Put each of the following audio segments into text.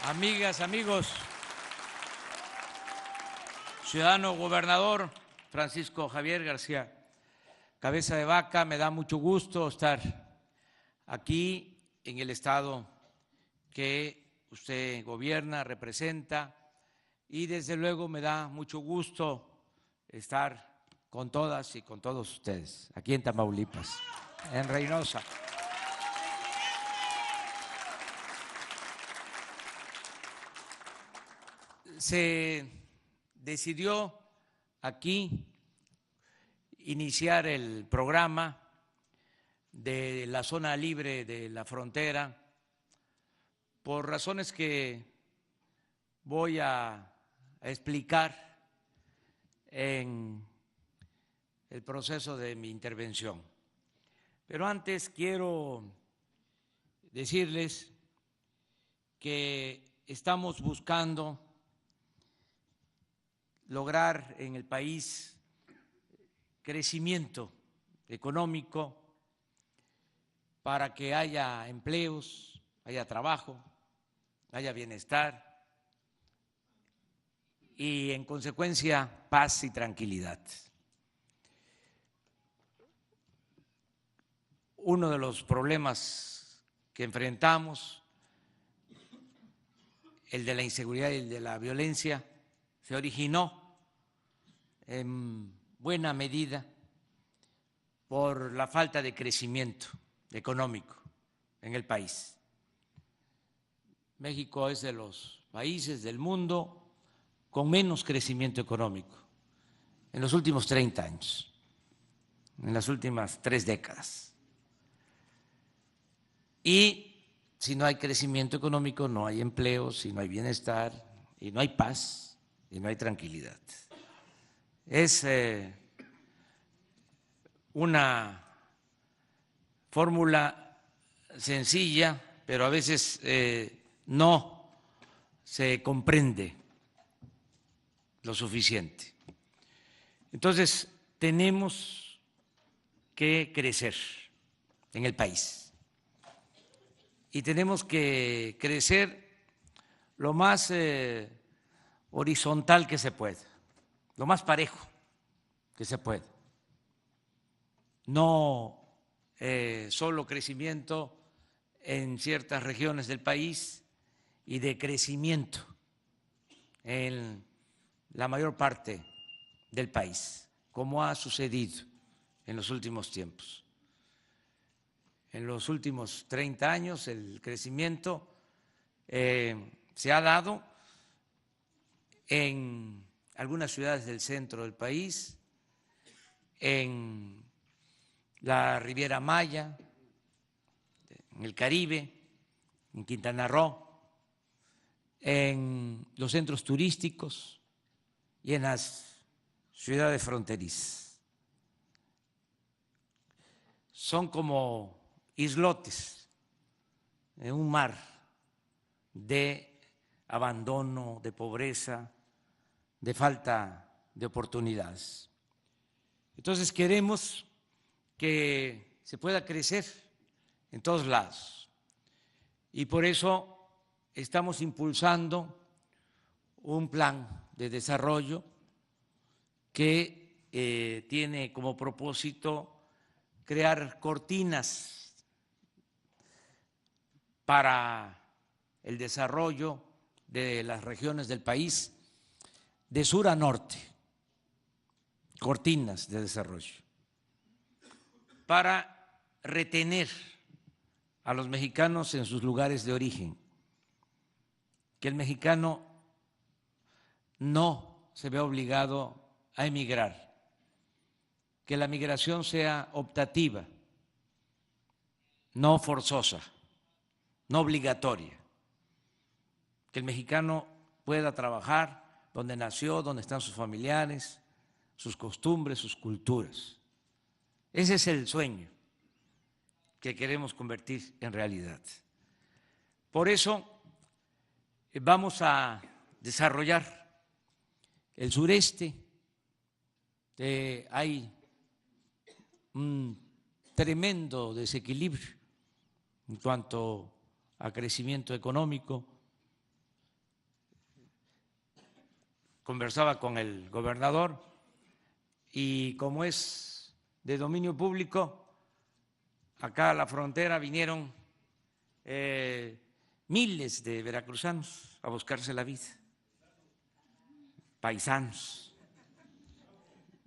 Amigas, amigos, ciudadano gobernador Francisco Javier García Cabeza de Vaca, me da mucho gusto estar aquí en el estado que usted gobierna, representa, y desde luego me da mucho gusto estar con todas y con todos ustedes aquí en Tamaulipas, en Reynosa. Se decidió aquí iniciar el programa de la zona libre de la frontera por razones que voy a explicar en el proceso de mi intervención. Pero antes quiero decirles que estamos buscando lograr en el país crecimiento económico para que haya empleos, haya trabajo, haya bienestar y, en consecuencia, paz y tranquilidad. Uno de los problemas que enfrentamos, el de la inseguridad y el de la violencia, se originó en buena medida por la falta de crecimiento económico en el país. México es de los países del mundo con menos crecimiento económico en los últimos 30 años, en las últimas 3 décadas. Y si no hay crecimiento económico, no hay empleo, si no hay bienestar, y no hay paz, y no hay tranquilidad. Es una fórmula sencilla, pero a veces no se comprende lo suficiente. Entonces, tenemos que crecer en el país y tenemos que crecer lo más horizontal que se pueda, lo más parejo que se pueda. No solo crecimiento en ciertas regiones del país y de crecimiento en la mayor parte del país, como ha sucedido en los últimos tiempos. En los últimos 30 años el crecimiento se ha dado en algunas ciudades del centro del país, en la Riviera Maya, en el Caribe, en Quintana Roo, en los centros turísticos y en las ciudades fronterizas. Son como islotes en un mar de abandono, de pobreza, de falta de oportunidades. Entonces queremos que se pueda crecer en todos lados y por eso estamos impulsando un plan de desarrollo que tiene como propósito crear cortinas para el desarrollo de las regiones del país de sur a norte, cortinas de desarrollo, para retener a los mexicanos en sus lugares de origen, que el mexicano no se vea obligado a emigrar, que la migración sea optativa, no forzosa, no obligatoria, que el mexicano pueda trabajar donde nació, donde están sus familiares, sus costumbres, sus culturas. Ese es el sueño que queremos convertir en realidad. Por eso vamos a desarrollar el sureste. Hay un tremendo desequilibrio en cuanto a crecimiento económico conversaba con el gobernador y como es de dominio público, acá a la frontera vinieron miles de veracruzanos a buscarse la vida, paisanos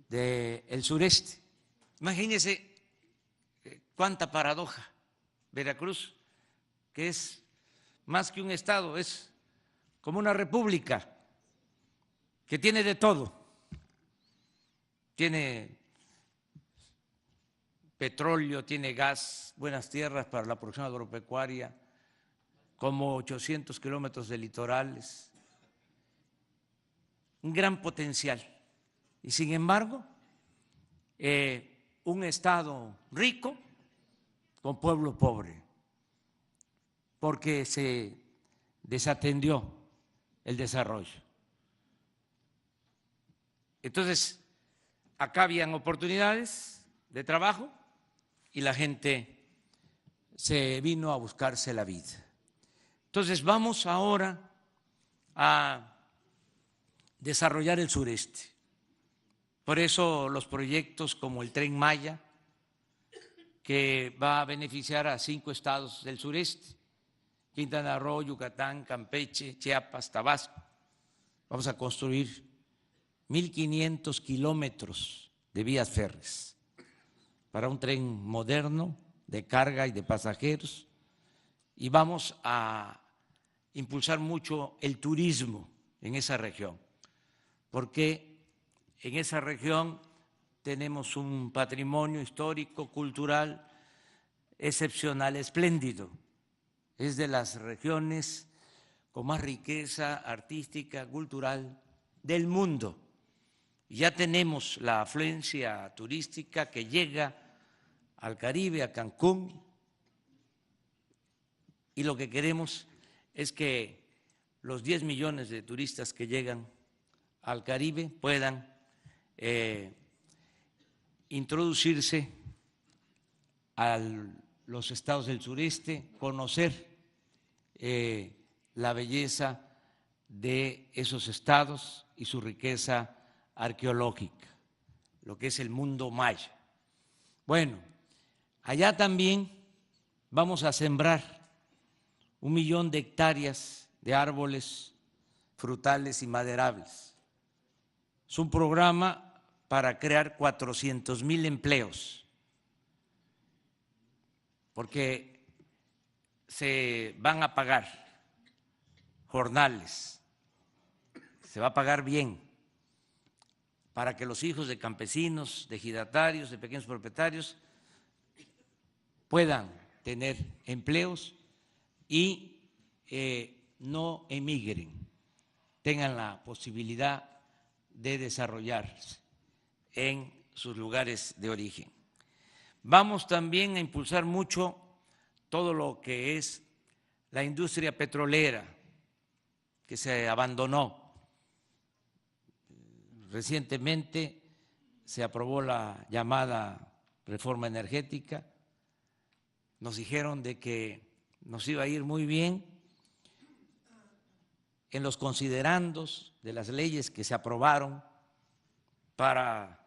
del sureste. Imagínense cuánta paradoja. Veracruz, que es más que un estado, es como una república que tiene de todo. Tiene petróleo, tiene gas, buenas tierras para la producción agropecuaria, como 800 kilómetros de litorales, un gran potencial. Y sin embargo, un estado rico con pueblo pobre, porque se desatendió el desarrollo. Entonces, acá habían oportunidades de trabajo y la gente se vino a buscarse la vida. Entonces, vamos ahora a desarrollar el sureste. Por eso los proyectos como el Tren Maya, que va a beneficiar a 5 estados del sureste, Quintana Roo, Yucatán, Campeche, Chiapas, Tabasco. Vamos a construir 1.500 kilómetros de vías férreas para un tren moderno de carga y de pasajeros, y vamos a impulsar mucho el turismo en esa región, porque en esa región tenemos un patrimonio histórico, cultural, excepcional, espléndido. Es de las regiones con más riqueza artística, cultural del mundo. Ya tenemos la afluencia turística que llega al Caribe, a Cancún, y lo que queremos es que los 10 millones de turistas que llegan al Caribe puedan introducirse a los estados del sureste, conocer la belleza de esos estados y su riqueza arqueológica, lo que es el mundo maya. Bueno, allá también vamos a sembrar 1 millón de hectáreas de árboles frutales y maderables. Es un programa para crear 400,000 empleos, porque se van a pagar jornales, se va a pagar bien, para que los hijos de campesinos, de ejidatarios, de pequeños propietarios puedan tener empleos y no emigren, tengan la posibilidad de desarrollarse en sus lugares de origen. Vamos también a impulsar mucho todo lo que es la industria petrolera, que se abandonó. Recientemente se aprobó la llamada reforma energética. Nos dijeron de que nos iba a ir muy bien en los considerandos de las leyes que se aprobaron para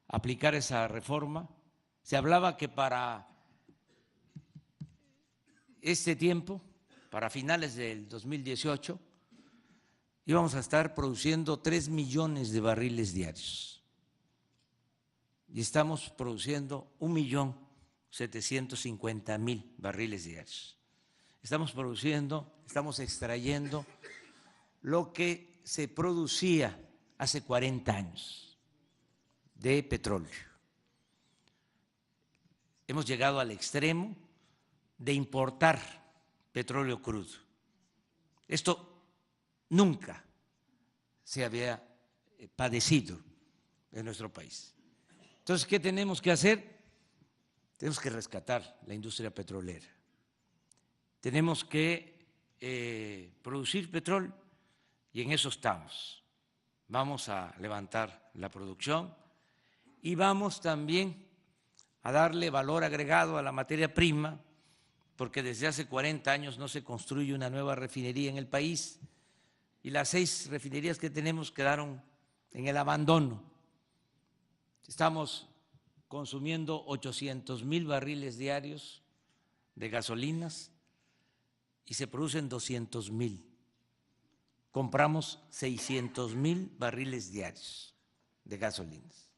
aplicar esa reforma. Se hablaba que para este tiempo, para finales del 2018, íbamos a estar produciendo 3 millones de barriles diarios y estamos produciendo 1.750.000 barriles diarios. Estamos produciendo, estamos extrayendo lo que se producía hace 40 años de petróleo. Hemos llegado al extremo de importar petróleo crudo. Esto nunca se había padecido en nuestro país. Entonces, ¿qué tenemos que hacer? Tenemos que rescatar la industria petrolera. Tenemos que producir petróleo y en eso estamos. Vamos a levantar la producción y vamos también a darle valor agregado a la materia prima, porque desde hace 40 años no se construye una nueva refinería en el país. y las 6 refinerías que tenemos quedaron en el abandono. Estamos consumiendo 800,000 barriles diarios de gasolinas y se producen 200,000. Compramos 600,000 barriles diarios de gasolinas.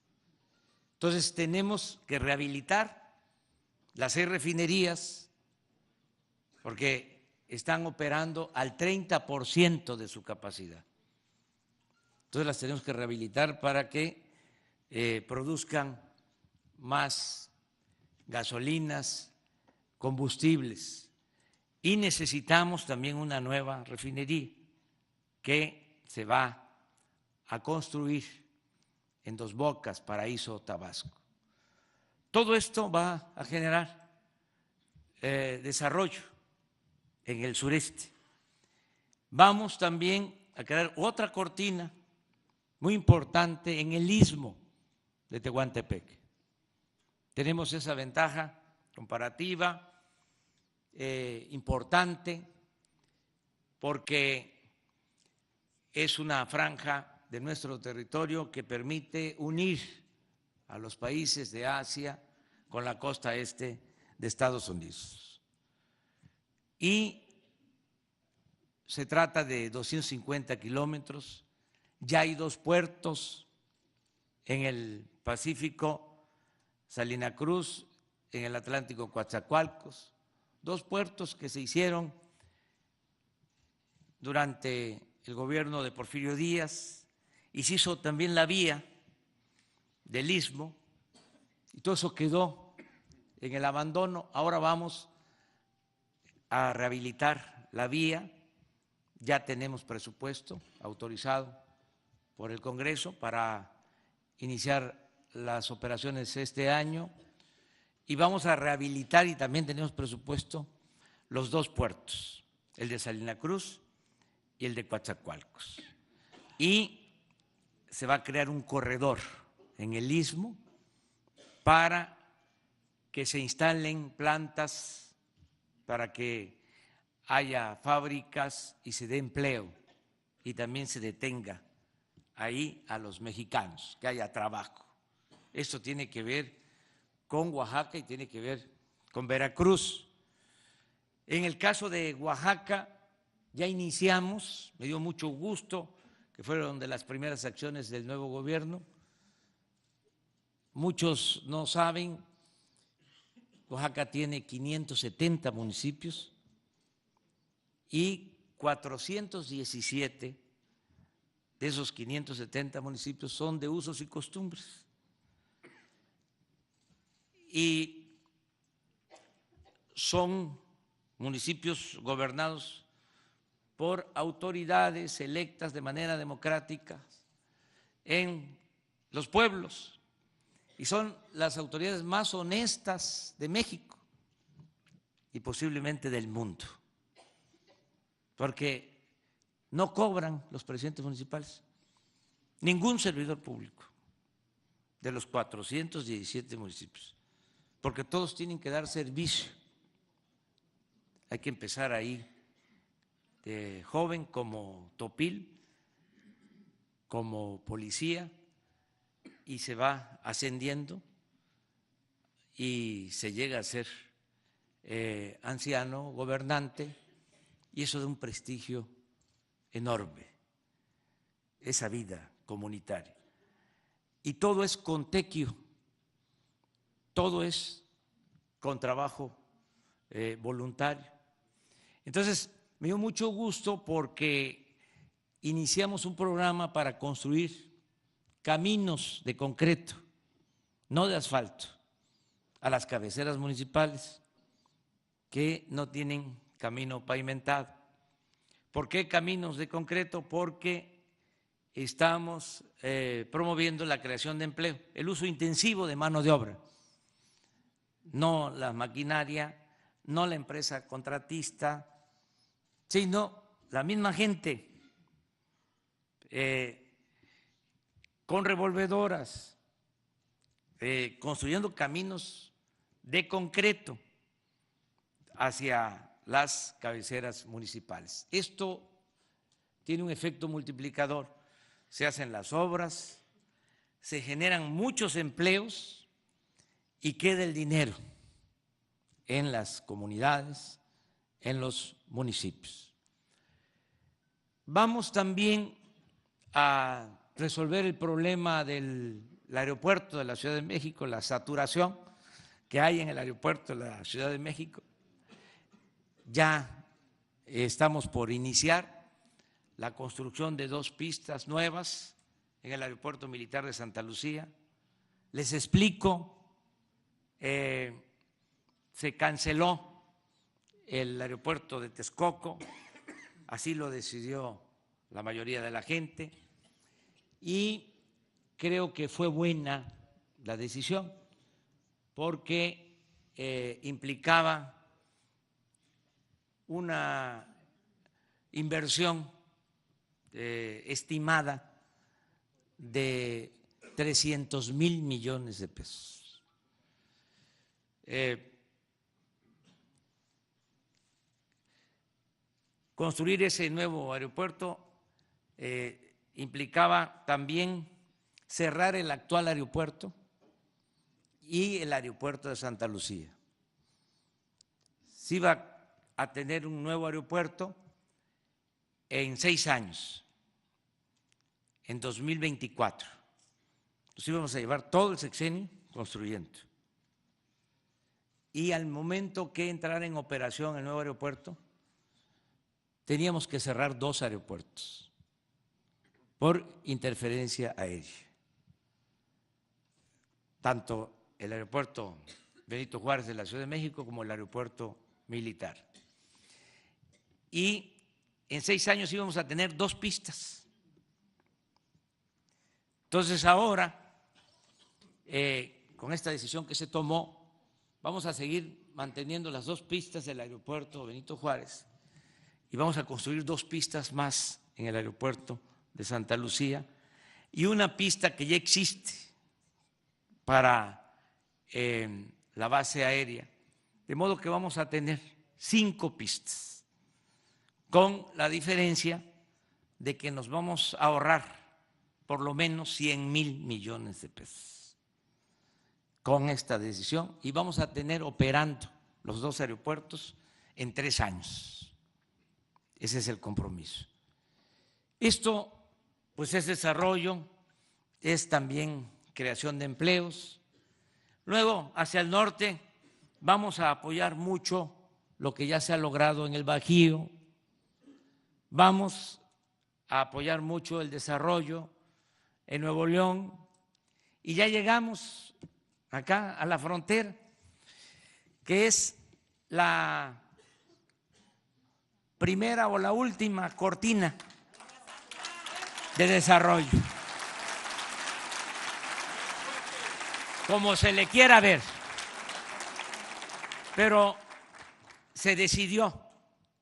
Entonces tenemos que rehabilitar las 6 refinerías porque están operando al 30% de su capacidad. Entonces las tenemos que rehabilitar para que produzcan más gasolinas, combustibles, y necesitamos también una nueva refinería que se va a construir en Dos Bocas, Paraíso, Tabasco. Todo esto va a generar desarrollo en el sureste. Vamos también a crear otra cortina muy importante en el istmo de Tehuantepec. Tenemos esa ventaja comparativa importante porque es una franja de nuestro territorio que permite unir a los países de Asia con la costa este de Estados Unidos. Y se trata de 250 kilómetros, ya hay 2 puertos en el Pacífico, Salina Cruz, en el Atlántico, Coatzacoalcos, 2 puertos que se hicieron durante el gobierno de Porfirio Díaz, y se hizo también la vía del istmo, y todo eso quedó en el abandono. Ahora vamos a rehabilitar la vía, ya tenemos presupuesto autorizado por el Congreso para iniciar las operaciones este año, y vamos a rehabilitar, y también tenemos presupuesto, los 2 puertos, el de Salina Cruz y el de Coatzacoalcos. Y se va a crear un corredor en el istmo para que se instalen plantas, para que haya fábricas y se dé empleo, y también se detenga ahí a los mexicanos, que haya trabajo. Esto tiene que ver con Oaxaca y tiene que ver con Veracruz. En el caso de Oaxaca ya iniciamos, me dio mucho gusto que fueron de las primeras acciones del nuevo gobierno. Muchos no saben, Oaxaca tiene 570 municipios y 417 de esos 570 municipios son de usos y costumbres. Y son municipios gobernados por autoridades electas de manera democrática en los pueblos, y son las autoridades más honestas de México y posiblemente del mundo, porque no cobran los presidentes municipales, ningún servidor público de los 417 municipios, porque todos tienen que dar servicio. Hay que empezar ahí de joven como topil, como policía, y se va ascendiendo y se llega a ser anciano, gobernante, y eso da un prestigio enorme, esa vida comunitaria. Y todo es con tequio, todo es con trabajo voluntario. Entonces, me dio mucho gusto porque iniciamos un programa para construir caminos de concreto, no de asfalto, a las cabeceras municipales que no tienen camino pavimentado. ¿Por qué caminos de concreto? Porque estamos promoviendo la creación de empleo, el uso intensivo de mano de obra, no la maquinaria, no la empresa contratista, sino la misma gente con revolvedoras, construyendo caminos de concreto hacia las cabeceras municipales. Esto tiene un efecto multiplicador. Se hacen las obras, se generan muchos empleos y queda el dinero en las comunidades, en los municipios. Vamos también a resolver el problema del aeropuerto de la Ciudad de México, la saturación que hay en el aeropuerto de la Ciudad de México. Ya estamos por iniciar la construcción de 2 pistas nuevas en el Aeropuerto Militar de Santa Lucía. Les explico, se canceló el aeropuerto de Texcoco, así lo decidió la mayoría de la gente, y creo que fue buena la decisión porque implicaba una inversión estimada de 300,000 millones de pesos. Construir ese nuevo aeropuerto implicaba también cerrar el actual aeropuerto y el aeropuerto de Santa Lucía. Se iba a tener un nuevo aeropuerto en 6 años, en 2024. Nos íbamos a llevar todo el sexenio construyendo. Y al momento que entrara en operación el nuevo aeropuerto, teníamos que cerrar 2 aeropuertos por interferencia aérea. Tanto el aeropuerto Benito Juárez de la Ciudad de México como el aeropuerto militar. Y en 6 años íbamos a tener 2 pistas. Entonces ahora, con esta decisión que se tomó, vamos a seguir manteniendo las 2 pistas del aeropuerto Benito Juárez y vamos a construir 2 pistas más en el aeropuerto de Santa Lucía y una pista que ya existe para la base aérea, de modo que vamos a tener 5 pistas, con la diferencia de que nos vamos a ahorrar por lo menos 100,000 millones de pesos con esta decisión y vamos a tener operando los 2 aeropuertos en 3 años. Ese es el compromiso. Esto, pues, es desarrollo, es también creación de empleos. Luego, hacia el norte, vamos a apoyar mucho lo que ya se ha logrado en el Bajío. Vamos a apoyar mucho el desarrollo en Nuevo León y ya llegamos acá a la frontera, que es la primera o la última cortina de desarrollo, como se le quiera ver, pero se decidió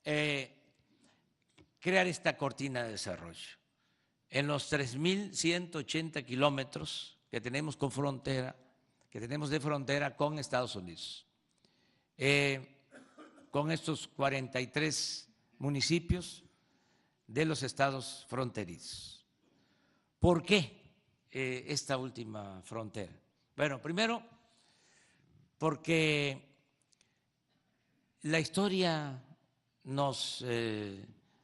crear esta cortina de desarrollo en los 3,180 kilómetros que tenemos con frontera, que tenemos de frontera con Estados Unidos, con estos 43 municipios de los estados fronterizos. ¿Por qué esta última frontera? Bueno, primero, porque la historia nos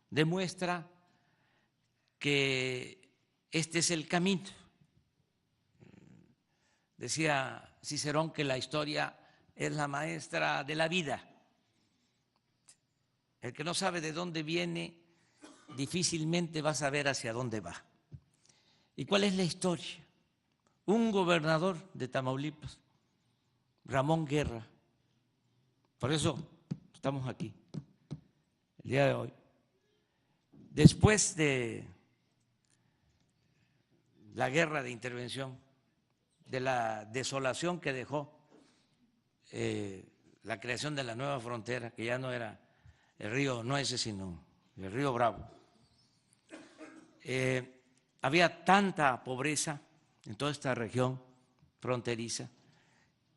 demuestra que este es el camino. Decía Cicerón que la historia es la maestra de la vida. El que no sabe de dónde viene, difícilmente va a saber hacia dónde va. ¿Y cuál es la historia? Un gobernador de Tamaulipas, Ramón Guerra, por eso estamos aquí el día de hoy, después de la guerra de intervención, de la desolación que dejó la creación de la nueva frontera, que ya no era el río Nueces, sino el río Bravo. Había tanta pobreza en toda esta región fronteriza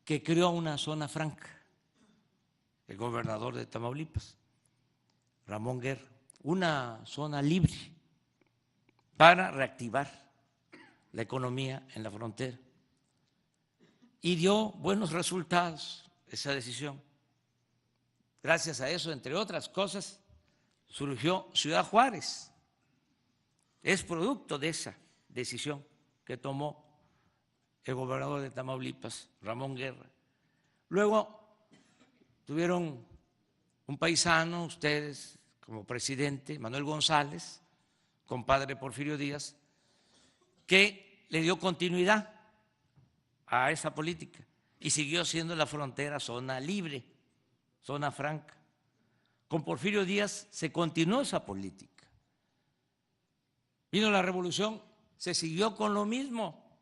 que creó una zona franca, el gobernador de Tamaulipas, Ramón Guerra, una zona libre para reactivar la economía en la frontera. Y dio buenos resultados esa decisión. Gracias a eso, entre otras cosas, surgió Ciudad Juárez. Es producto de esa decisión que tomó el gobernador de Tamaulipas, Ramón Guerra. Luego tuvieron un paisano, ustedes, como presidente, Manuel González, compadre Porfirio Díaz, que le dio continuidad a esa política y siguió siendo la frontera zona libre, zona franca. Con Porfirio Díaz se continuó esa política. Vino la revolución, se siguió con lo mismo,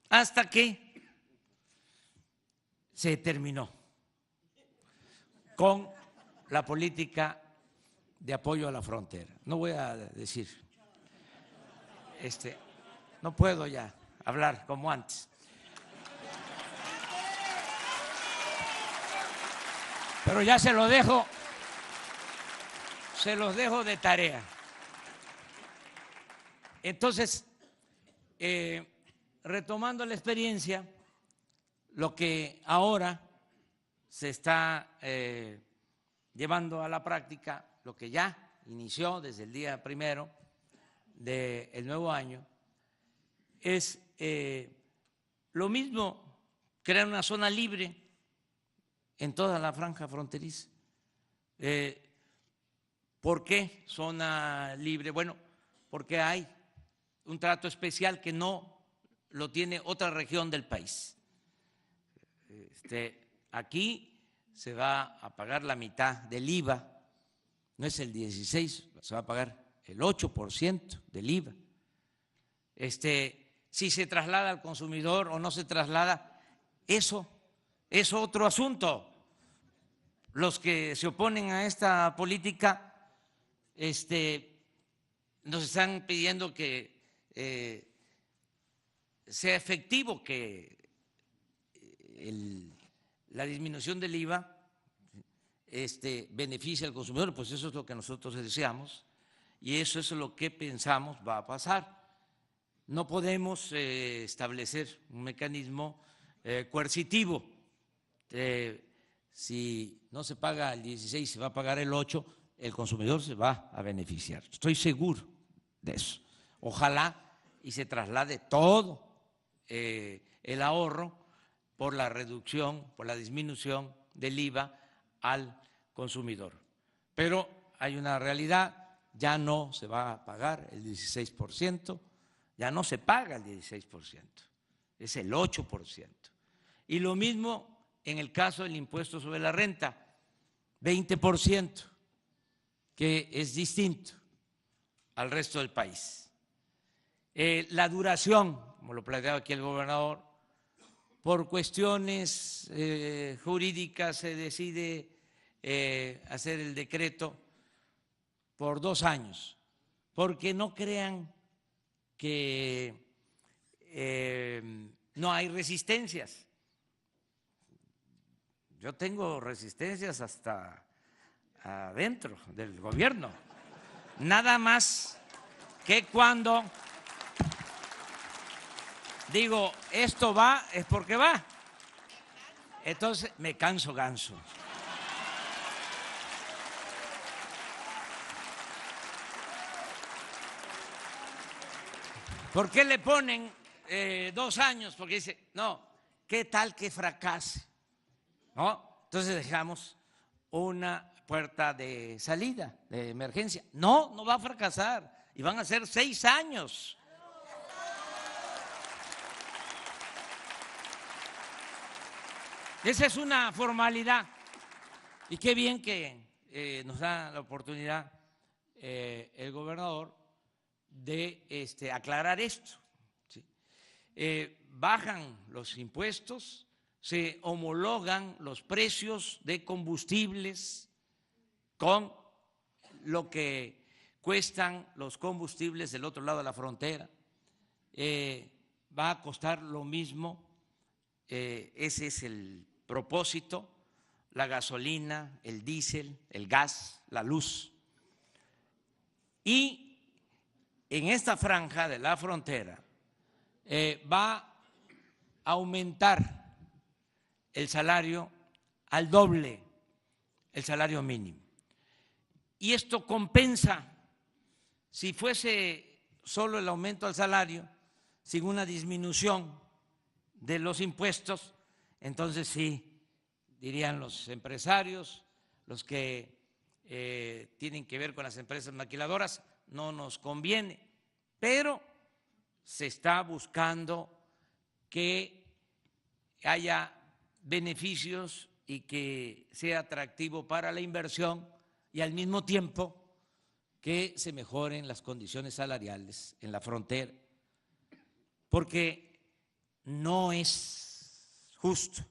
hasta que se terminó con la política de apoyo a la frontera. No voy a decir, no puedo ya hablar como antes. Pero ya se los dejo de tarea. Entonces, retomando la experiencia, lo que ahora se está llevando a la práctica, lo que ya inició desde el día 1 del nuevo año, es lo mismo, crear una zona libre en toda la franja fronteriza. ¿Por qué zona libre? Bueno, porque hay un trato especial que no lo tiene otra región del país. Aquí se va a pagar la mitad del IVA, no es el 16, se va a pagar el 8% del IVA. Si se traslada al consumidor o no se traslada, eso es otro asunto. Los que se oponen a esta política nos están pidiendo que sea efectivo, que la disminución del IVA beneficie al consumidor. Pues eso es lo que nosotros deseamos y eso es lo que pensamos va a pasar. No podemos establecer un mecanismo coercitivo. Si no se paga el 16, se va a pagar el 8, el consumidor se va a beneficiar. Estoy seguro de eso. Ojalá y se traslade todo el ahorro por la reducción, por la disminución del IVA al consumidor. Pero hay una realidad, ya no se va a pagar el 16%, ya no se paga el 16%, es el 8%. Y lo mismo en el caso del impuesto sobre la renta, 20%, que es distinto al resto del país. La duración, como lo planteaba aquí el gobernador, por cuestiones jurídicas se decide hacer el decreto por 2 años, porque no crean que no hay resistencias. Yo tengo resistencias hasta adentro del gobierno. Nada más que cuando digo esto va, es porque va. Entonces me canso ganso. ¿Por qué le ponen 2 años? Porque dice, no, ¿qué tal que fracase? ¿No? Entonces dejamos una puerta de salida, de emergencia. No, no va a fracasar y van a ser 6 años. Esa es una formalidad y qué bien que nos da la oportunidad el gobernador de aclarar esto. ¿Sí? Bajan los impuestos, se homologan los precios de combustibles con lo que cuestan los combustibles del otro lado de la frontera. Va a costar lo mismo, ese es el propósito, la gasolina, el diésel, el gas, la luz. Y en esta franja de la frontera va a aumentar el salario al doble, el salario mínimo. Y esto compensa, si fuese solo el aumento al salario, sin una disminución de los impuestos, entonces sí, dirían los empresarios, los que tienen que ver con las empresas maquiladoras, no nos conviene, pero se está buscando que haya beneficios y que sea atractivo para la inversión y al mismo tiempo que se mejoren las condiciones salariales en la frontera, porque no es justo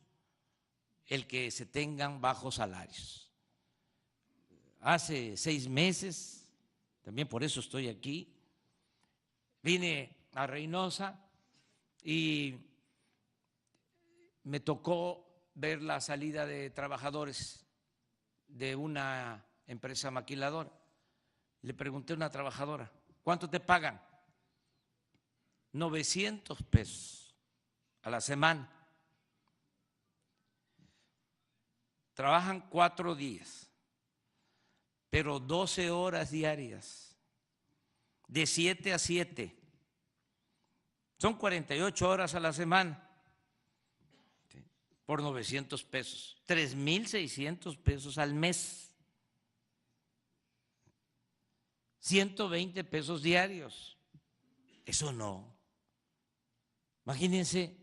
el que se tengan bajos salarios. Hace 6 meses, también por eso estoy aquí, vine a Reynosa y me tocó ver la salida de trabajadores de una empresa maquiladora. Le pregunté a una trabajadora, ¿cuánto te pagan? 900 pesos a la semana. Trabajan 4 días, pero 12 horas diarias, de 7 a 7. Son 48 horas a la semana, por 900 pesos, 3,600 pesos al mes. 120 pesos diarios. Eso no. Imagínense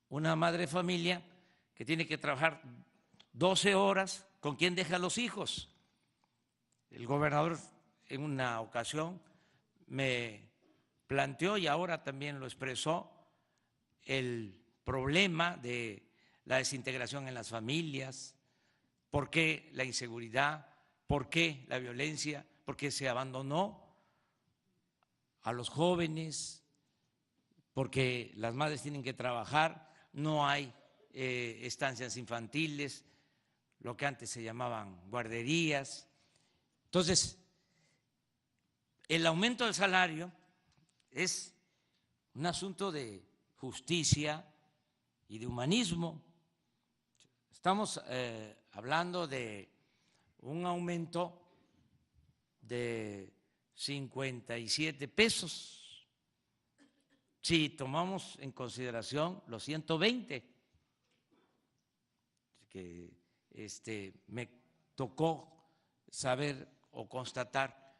una madre de familia que tiene que trabajar 12 horas, ¿con quién deja a los hijos? El gobernador en una ocasión me planteó, y ahora también lo expresó, el problema de la desintegración en las familias, por qué la inseguridad, por qué la violencia, porque se abandonó a los jóvenes, porque las madres tienen que trabajar, no hay estancias infantiles, lo que antes se llamaban guarderías. Entonces, el aumento del salario es un asunto de justicia y de humanismo. Estamos hablando de un aumento de 57 pesos, si tomamos en consideración los 120 que me tocó saber o constatar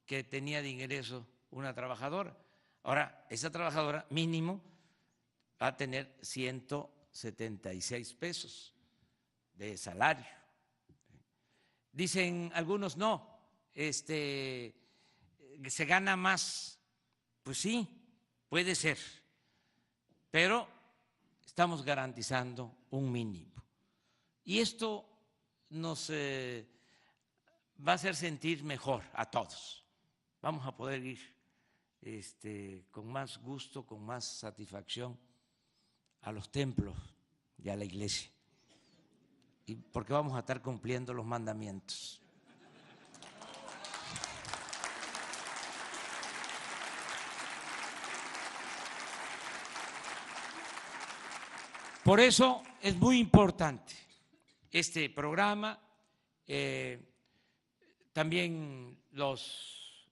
que tenía de ingreso una trabajadora. Ahora, esa trabajadora mínimo va a tener 176 pesos de salario. Dicen algunos, no, se gana más. Pues sí, puede ser, pero estamos garantizando un mínimo. Y esto nos va a hacer sentir mejor a todos. Vamos a poder ir con más gusto, con más satisfacción a los templos y a la iglesia, y porque vamos a estar cumpliendo los mandamientos. Por eso es muy importante este programa. También los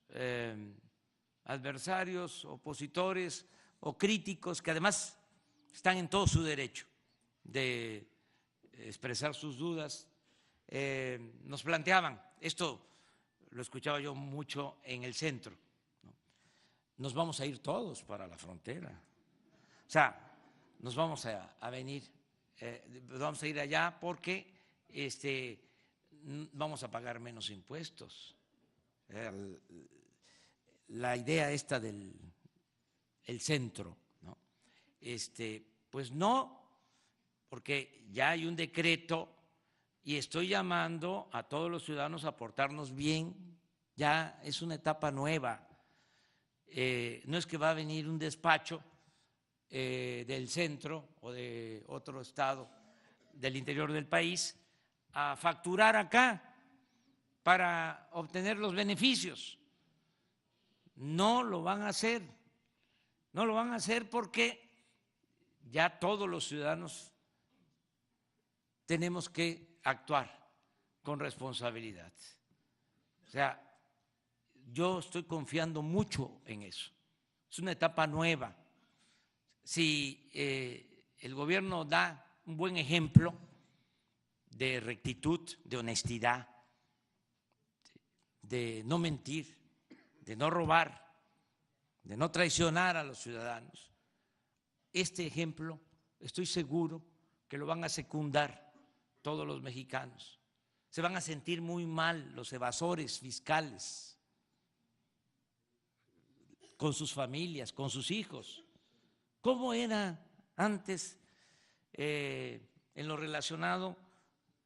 adversarios, opositores o críticos, que además están en todo su derecho de expresar sus dudas, nos planteaban, esto lo escuchaba yo mucho en el centro, ¿no? Nos vamos a ir todos para la frontera, o sea, nos vamos a venir, vamos a ir allá porque vamos a pagar menos impuestos. La idea esta del centro, ¿no? Pues no, porque ya hay un decreto y estoy llamando a todos los ciudadanos a portarnos bien. Ya es una etapa nueva. No es que va a venir un despacho del centro o de otro estado del interior del país a facturar acá para obtener los beneficios. no lo van a hacer. No lo van a hacer porque ya todos los ciudadanos tenemos que actuar con responsabilidad. O sea, yo estoy confiando mucho en eso. Es una etapa nueva. Si el gobierno da un buen ejemplo de rectitud, de honestidad, de no mentir, de no robar, de no traicionar a los ciudadanos, este ejemplo estoy seguro que lo van a secundar todos los mexicanos. Se van a sentir muy mal los evasores fiscales con sus familias, con sus hijos. ¿Cómo era antes en lo relacionado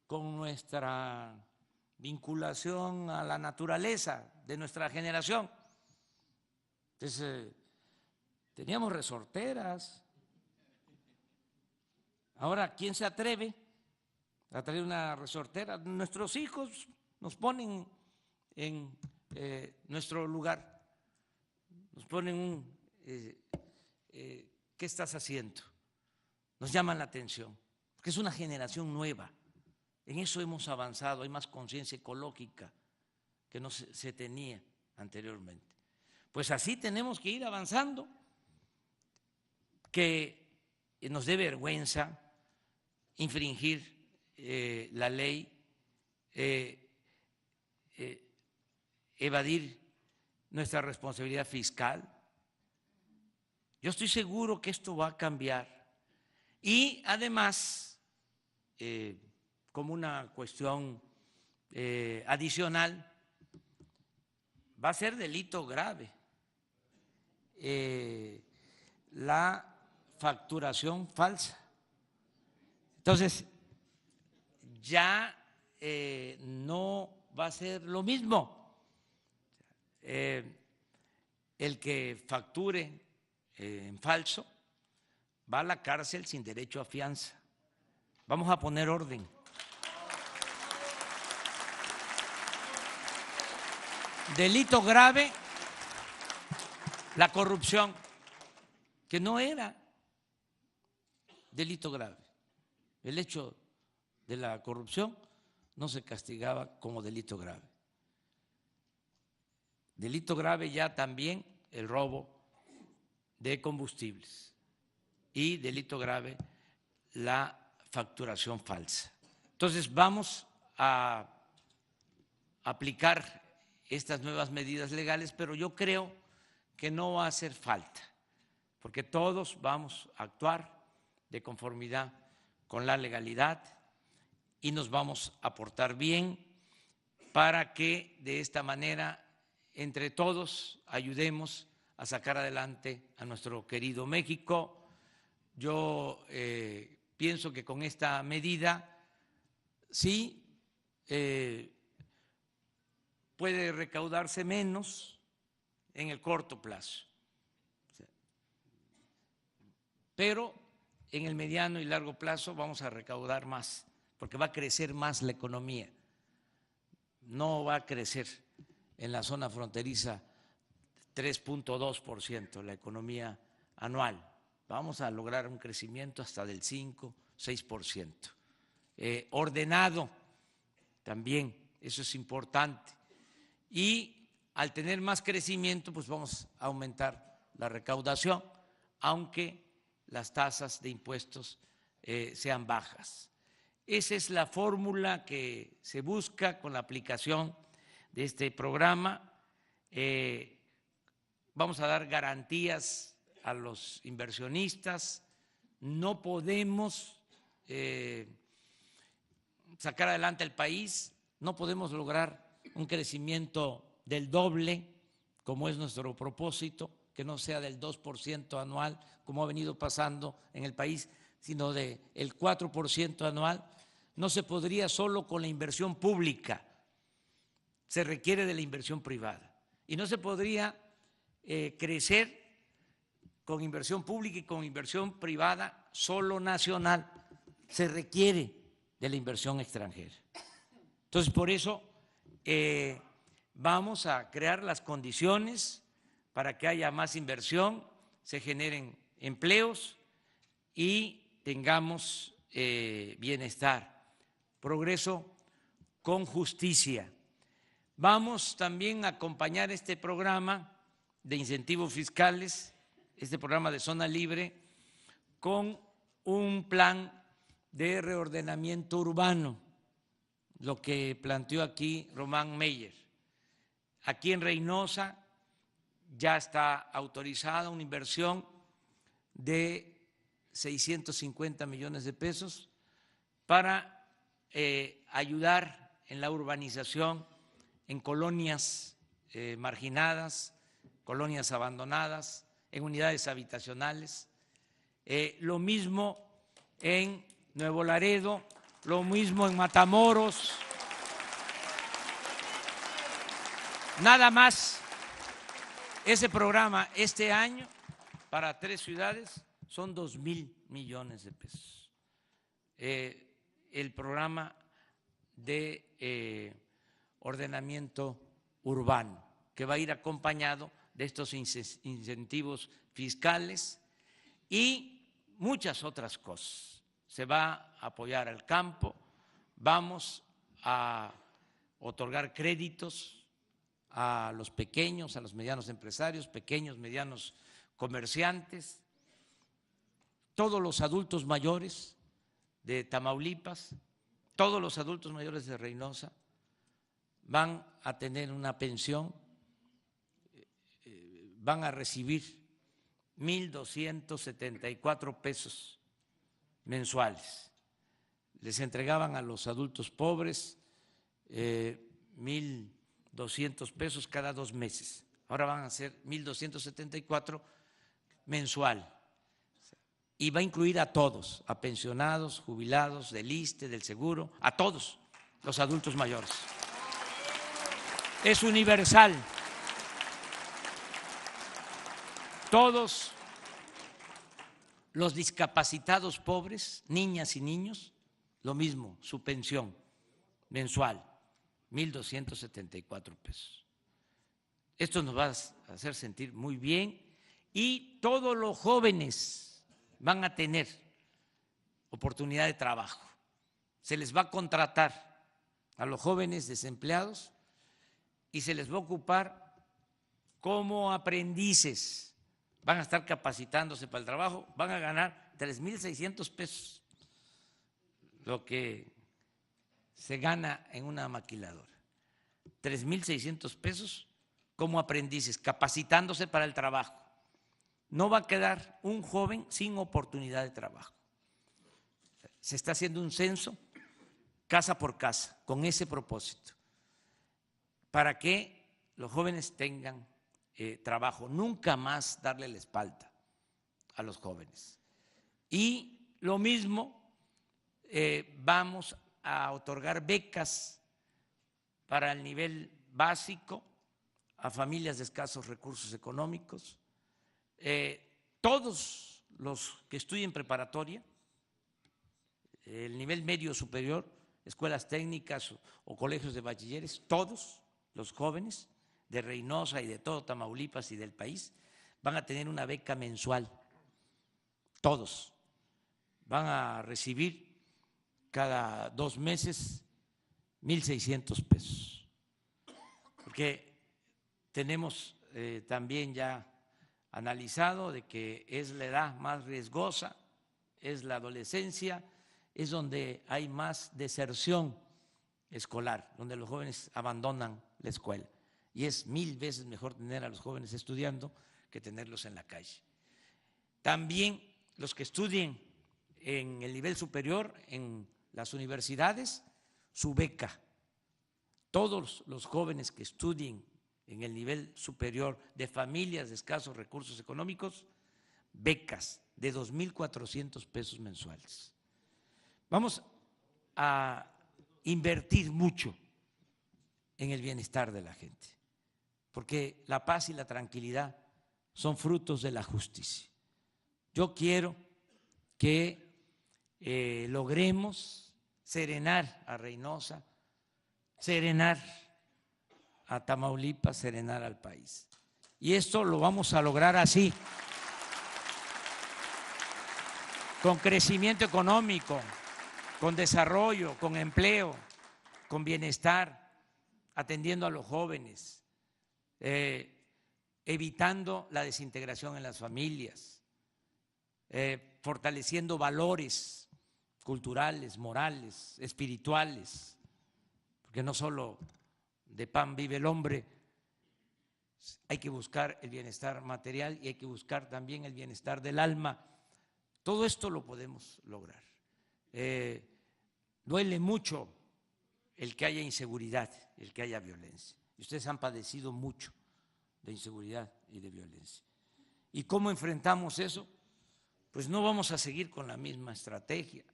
con nuestra vinculación a la naturaleza de nuestra generación? Entonces, teníamos resorteras. Ahora, ¿quién se atreve a traer una resortera? Nuestros hijos nos ponen en nuestro lugar, nos ponen ¿qué estás haciendo? Nos llaman la atención, porque es una generación nueva. En eso hemos avanzado, hay más conciencia ecológica que no se tenía anteriormente. Pues así tenemos que ir avanzando, que nos dé vergüenza infringir la ley, evadir nuestra responsabilidad fiscal. Yo estoy seguro que esto va a cambiar y además, como una cuestión adicional, va a ser delito grave la facturación falsa. Entonces, ya no va a ser lo mismo el que facture en falso, va a la cárcel sin derecho a fianza. Vamos a poner orden. Delito grave, la corrupción, que no era delito grave. El hecho de la corrupción no se castigaba como delito grave. Delito grave ya también el robo de combustibles y delito grave la facturación falsa. Entonces vamos a aplicar estas nuevas medidas legales, pero yo creo que no va a hacer falta, porque todos vamos a actuar de conformidad con la legalidad y nos vamos a portar bien para que de esta manera entre todos ayudemos a sacar adelante a nuestro querido México. Yo pienso que con esta medida sí puede recaudarse menos en el corto plazo, pero en el mediano y largo plazo vamos a recaudar más, porque va a crecer más la economía. No va a crecer en la zona fronteriza 3.2% la economía anual. Vamos a lograr un crecimiento hasta del 5, 6%. Ordenado también, eso es importante. Y al tener más crecimiento, pues vamos a aumentar la recaudación, aunque las tasas de impuestos sean bajas. Esa es la fórmula que se busca con la aplicación de este programa. Vamos a dar garantías a los inversionistas. No podemos sacar adelante el país, no podemos lograr un crecimiento del doble, como es nuestro propósito, que no sea del 2% anual, como ha venido pasando en el país, sino del 4% anual. No se podría solo con la inversión pública, se requiere de la inversión privada. Y no se podría crecer con inversión pública y con inversión privada solo nacional, se requiere de la inversión extranjera. Entonces, por eso vamos a crear las condiciones para que haya más inversión, se generen empleos y tengamos bienestar, progreso con justicia. Vamos también a acompañar este programa de incentivos fiscales, este programa de zona libre, con un plan de reordenamiento urbano, lo que planteó aquí Román Meyer. Aquí en Reynosa ya está autorizada una inversión de 650 millones de pesos para ayudar en la urbanización en colonias marginadas, colonias abandonadas, en unidades habitacionales. Lo mismo en Nuevo Laredo, lo mismo en Matamoros. Nada más, ese programa este año para 3 ciudades son 2,000 millones de pesos. El programa de ordenamiento urbano, que va a ir acompañado de estos incentivos fiscales y muchas otras cosas. Se va a apoyar al campo, vamos a otorgar créditos a los pequeños, a los medianos empresarios, pequeños, medianos comerciantes, todos los adultos mayores de Tamaulipas, todos los adultos mayores de Reynosa van a tener una pensión, van a recibir 1,274 pesos mensuales. Les entregaban a los adultos pobres 1,200 pesos cada 2 meses. Ahora van a ser 1,274 mensual. Y va a incluir a todos, a pensionados, jubilados, del ISSSTE, del Seguro, a todos los adultos mayores. Es universal. Todos los discapacitados pobres, niñas y niños, lo mismo, su pensión mensual, 1,274 pesos. Esto nos va a hacer sentir muy bien y todos los jóvenes van a tener oportunidad de trabajo. Se les va a contratar a los jóvenes desempleados y se les va a ocupar como aprendices. Van a estar capacitándose para el trabajo, van a ganar 3,600 pesos, lo que se gana en una maquiladora. 3,600 pesos como aprendices, capacitándose para el trabajo. No va a quedar un joven sin oportunidad de trabajo. Se está haciendo un censo casa por casa con ese propósito, para que los jóvenes tengan trabajo, nunca más darle la espalda a los jóvenes. Y lo mismo, vamos a otorgar becas para el nivel básico a familias de escasos recursos económicos. Todos los que estudien preparatoria, el nivel medio superior, escuelas técnicas o colegios de bachilleres, todos los jóvenes de Reynosa y de todo Tamaulipas y del país van a tener una beca mensual. Todos van a recibir cada 2 meses 1,600 pesos. Porque tenemos también ya analizado de que es la edad más riesgosa, es la adolescencia, es donde hay más deserción escolar, donde los jóvenes abandonan la escuela. Y es 1,000 veces mejor tener a los jóvenes estudiando que tenerlos en la calle. También los que estudien en el nivel superior, en las universidades, su beca. Todos los jóvenes que estudien en el nivel superior de familias de escasos recursos económicos, becas de 2,400 pesos mensuales. Vamos a invertir mucho en el bienestar de la gente, porque la paz y la tranquilidad son frutos de la justicia. Yo quiero que logremos serenar a Reynosa, serenar a Tamaulipas, serenar al país. Y esto lo vamos a lograr así, con crecimiento económico, con desarrollo, con empleo, con bienestar, atendiendo a los jóvenes, evitando la desintegración en las familias, fortaleciendo valores culturales, morales, espirituales, porque no solo de pan vive el hombre, hay que buscar el bienestar material y hay que buscar también el bienestar del alma. Todo esto lo podemos lograr. Duele mucho el que haya inseguridad, el que haya violencia. Y ustedes han padecido mucho de inseguridad y de violencia. ¿Y cómo enfrentamos eso? Pues no vamos a seguir con la misma estrategia.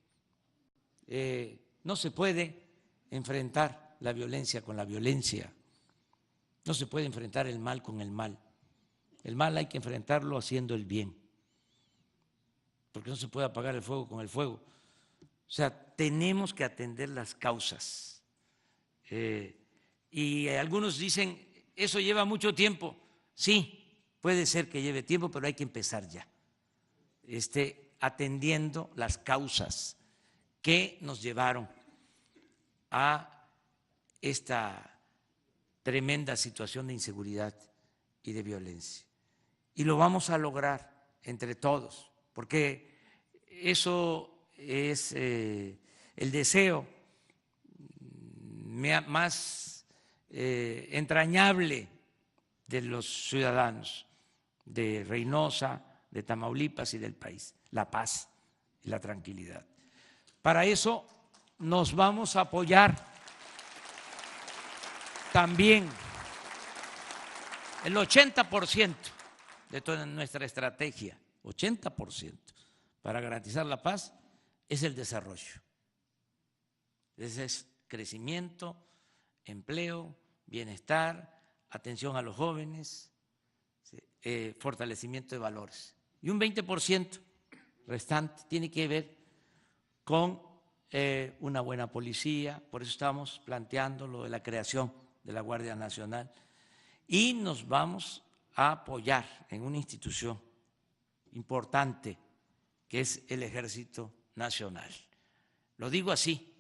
No se puede enfrentar la violencia con la violencia. No se puede enfrentar el mal con el mal. El mal hay que enfrentarlo haciendo el bien, porque no se puede apagar el fuego con el fuego. O sea, tenemos que atender las causas. Y algunos dicen, eso lleva mucho tiempo. Sí, puede ser que lleve tiempo, pero hay que empezar ya, atendiendo las causas que nos llevaron a esta tremenda situación de inseguridad y de violencia. Y lo vamos a lograr entre todos, porque eso es el deseo más entrañable de los ciudadanos de Reynosa, de Tamaulipas y del país, la paz y la tranquilidad. Para eso nos vamos a apoyar también el 80% de toda nuestra estrategia, 80% para garantizar la paz es el desarrollo. Ese es crecimiento, empleo, bienestar, atención a los jóvenes, fortalecimiento de valores. Y un 20% restante tiene que ver con una buena policía, por eso estamos planteando lo de la creación de la Guardia Nacional, y nos vamos a apoyar en una institución importante que es el Ejército Nacional. Lo digo así,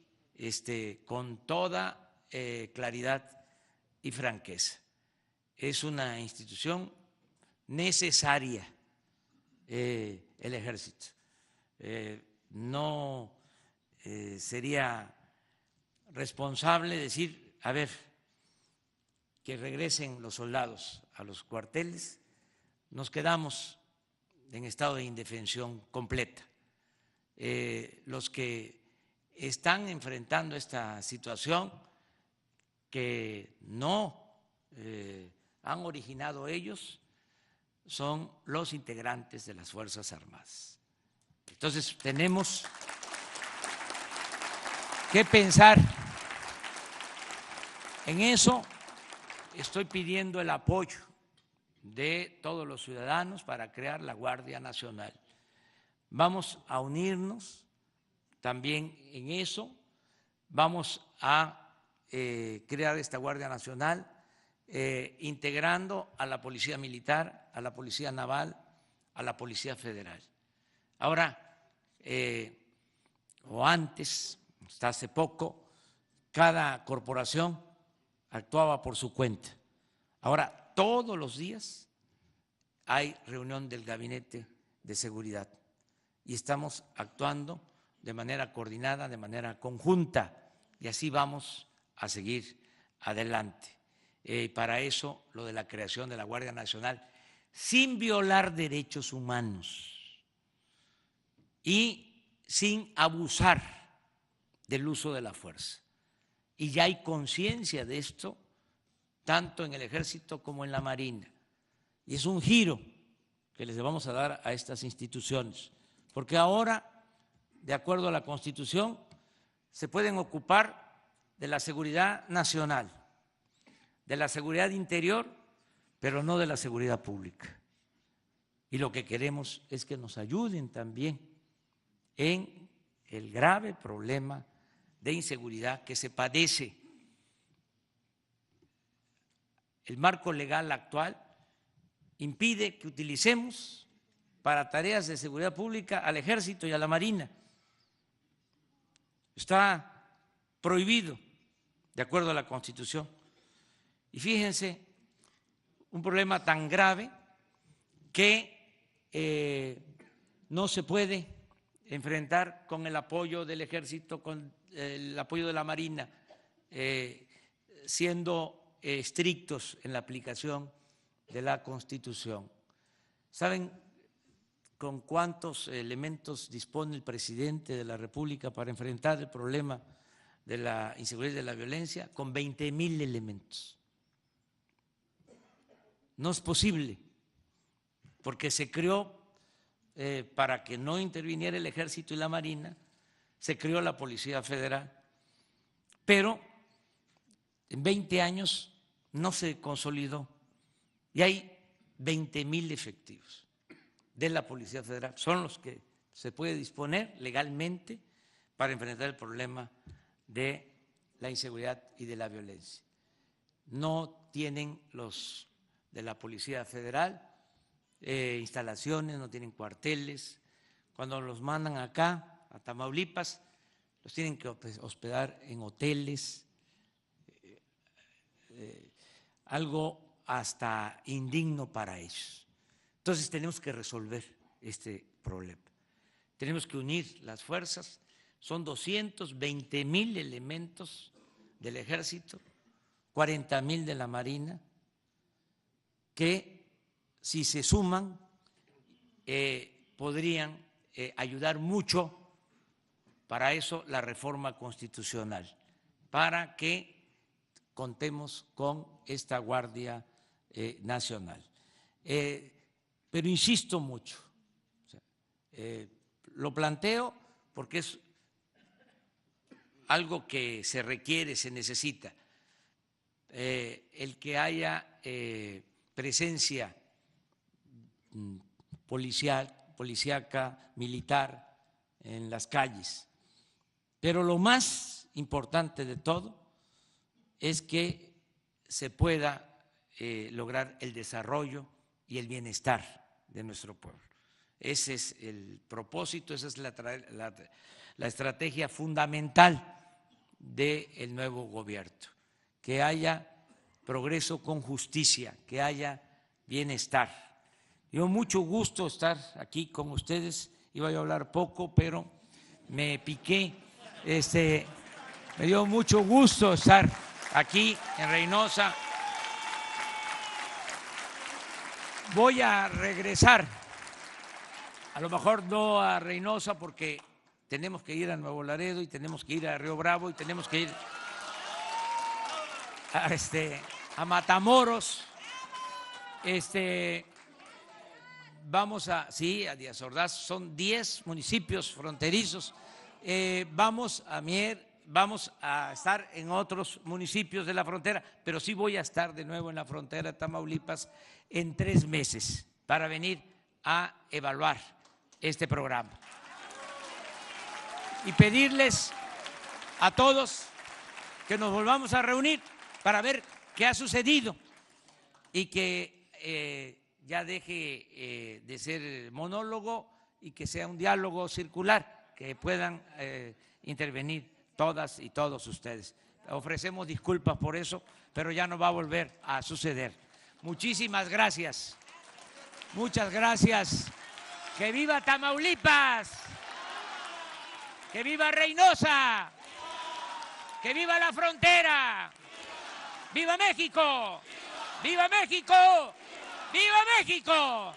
con toda claridad y franqueza. Es una institución necesaria, el Ejército. No sería responsable decir, a ver, que regresen los soldados a los cuarteles, nos quedamos en estado de indefensión completa. Los que están enfrentando esta situación, que no han originado ellos, son los integrantes de las Fuerzas Armadas. Entonces tenemos que pensar en eso. Estoy pidiendo el apoyo de todos los ciudadanos para crear la Guardia Nacional. Vamos a unirnos también en eso, vamos a crear esta Guardia Nacional integrando a la Policía Militar, a la Policía Naval, a la Policía Federal. Ahora, o antes, hasta hace poco, cada corporación actuaba por su cuenta. Ahora, todos los días hay reunión del Gabinete de Seguridad y estamos actuando de manera coordinada, de manera conjunta, y así vamos a seguir adelante. Para eso, lo de la creación de la Guardia Nacional, sin violar derechos humanos y sin abusar del uso de la fuerza. Y ya hay conciencia de esto, tanto en el Ejército como en la Marina. Y es un giro que les vamos a dar a estas instituciones, porque ahora, de acuerdo a la Constitución, se pueden ocupar de la seguridad nacional, de la seguridad interior, pero no de la seguridad pública. Y lo que queremos es que nos ayuden también en el grave problema de inseguridad que se padece. El marco legal actual impide que utilicemos para tareas de seguridad pública al Ejército y a la Marina. Está prohibido de acuerdo a la Constitución. Y fíjense, un problema tan grave que no se puede enfrentar con el apoyo del Ejército, con el apoyo de la Marina, siendo estrictos en la aplicación de la Constitución. ¿Saben con cuántos elementos dispone el presidente de la República para enfrentar el problema de la inseguridad y de la violencia? Con 20,000 elementos. No es posible, porque se creó, para que no interviniera el Ejército y la Marina, se creó la Policía Federal, pero en 20 años no se consolidó y hay 20,000 efectivos de la Policía Federal, son los que se puede disponer legalmente para enfrentar el problema de la inseguridad y de la violencia. No tienen los de la Policía Federal instalaciones, no tienen cuarteles. Cuando los mandan acá, a Tamaulipas, los tienen que hospedar en hoteles, algo hasta indigno para ellos. Entonces tenemos que resolver este problema. Tenemos que unir las fuerzas. Son 220,000 elementos del Ejército, 40,000 de la Marina, que si se suman podrían ayudar mucho. Para eso la reforma constitucional, para que contemos con esta Guardia Nacional. Pero insisto mucho, lo planteo porque es algo que se requiere, se necesita, el que haya presencia policíaca, militar en las calles. Pero lo más importante de todo es que se pueda lograr el desarrollo y el bienestar de nuestro pueblo. Ese es el propósito, esa es la estrategia fundamental del nuevo gobierno, que haya progreso con justicia, que haya bienestar. Dio mucho gusto estar aquí con ustedes, iba a hablar poco, pero me piqué, me dio mucho gusto estar aquí en Reynosa. Voy a regresar, a lo mejor no a Reynosa porque tenemos que ir a Nuevo Laredo y tenemos que ir a Río Bravo y tenemos que ir a Matamoros. Vamos a Díaz Ordaz, son 10 municipios fronterizos. Vamos a Mier, vamos a estar en otros municipios de la frontera, pero sí voy a estar de nuevo en la frontera de Tamaulipas en 3 meses para venir a evaluar este programa. Y pedirles a todos que nos volvamos a reunir para ver qué ha sucedido y que ya deje de ser monólogo y que sea un diálogo circular, que puedan intervenir todas y todos ustedes. Ofrecemos disculpas por eso, pero ya no va a volver a suceder. Muchísimas gracias. Muchas gracias. ¡Que viva Tamaulipas! ¡Que viva Reynosa! ¡Que viva la frontera! ¡Viva México! ¡Viva México! ¡Viva México!